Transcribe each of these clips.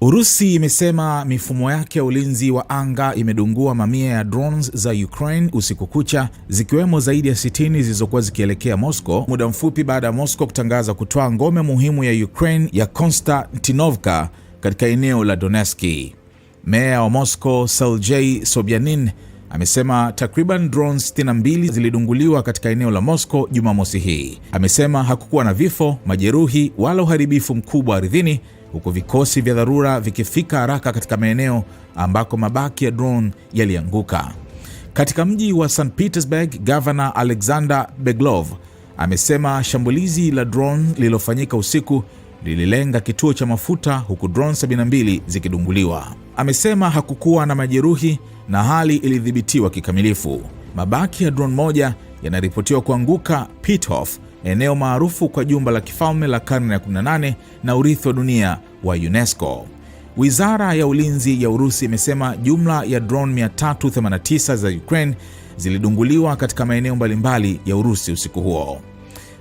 Urusi imesema mifumo yake ya ulinzi wa anga imedungua mamia ya drones za Ukraine usiku kucha, zikiwemo zaidi ya 60 zilizokuwa zikielekea Moscow, muda mfupi baada ya Moscow kutangaza kutoa ngome muhimu ya Ukraine ya Konstantinovka katika eneo la Donetsk. Meya wa Moscow, Sergei Sobyanin, amesema takriban drones 62 zilidunguliwa katika eneo la Moscow Jumamosi hii. Amesema hakukuwa na vifo, majeruhi wala uharibifu mkubwa ardhini, huku vikosi vya dharura vikifika haraka katika maeneo ambako mabaki ya drone yalianguka. Katika mji wa St. Petersburg, Governor Alexander Beglov amesema shambulizi la drone lililofanyika usiku lililenga kituo cha mafuta, huku drone 72 zikidunguliwa. Amesema hakukuwa na majeruhi na hali ilidhibitiwa kikamilifu. Mabaki ya drone moja yanaripotiwa kuanguka Pithof, eneo maarufu kwa jumba la kifalme la karne ya 18 na urithi wa dunia wa UNESCO. Wizara ya ulinzi ya Urusi imesema jumla ya drone 389 za Ukraine zilidunguliwa katika maeneo mbalimbali ya Urusi usiku huo.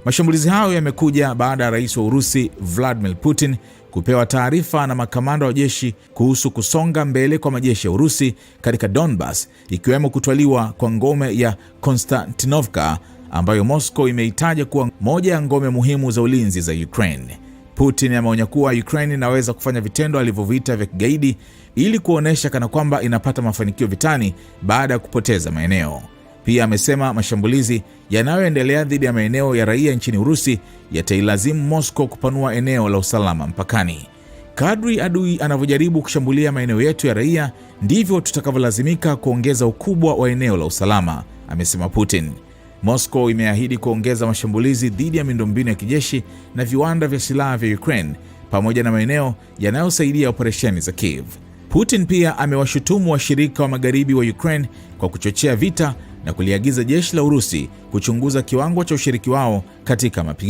Mashambulizi hayo yamekuja baada ya rais wa Urusi Vladimir Putin kupewa taarifa na makamanda wa jeshi kuhusu kusonga mbele kwa majeshi ya Urusi katika Donbas, ikiwemo kutwaliwa kwa ngome ya Konstantinovka ambayo Moscow imeitaja kuwa moja ya ngome muhimu za ulinzi za Ukraine. Putin ameonya kuwa Ukraine inaweza kufanya vitendo alivyoviita vya kigaidi ili kuonesha kana kwamba inapata mafanikio vitani baada ya kupoteza maeneo. Pia amesema mashambulizi yanayoendelea dhidi ya maeneo ya raia nchini Urusi yatailazimu Moscow kupanua eneo la usalama mpakani. Kadri adui anavyojaribu kushambulia maeneo yetu ya raia, ndivyo tutakavyolazimika kuongeza ukubwa wa eneo la usalama, amesema Putin. Moscow imeahidi kuongeza mashambulizi dhidi ya miundombinu ya kijeshi na viwanda vya silaha vya Ukraine pamoja na maeneo yanayosaidia operesheni za Kiev. Putin pia amewashutumu washirika wa magharibi wa Ukraine kwa kuchochea vita na kuliagiza jeshi la Urusi kuchunguza kiwango cha ushiriki wao katika mapigano.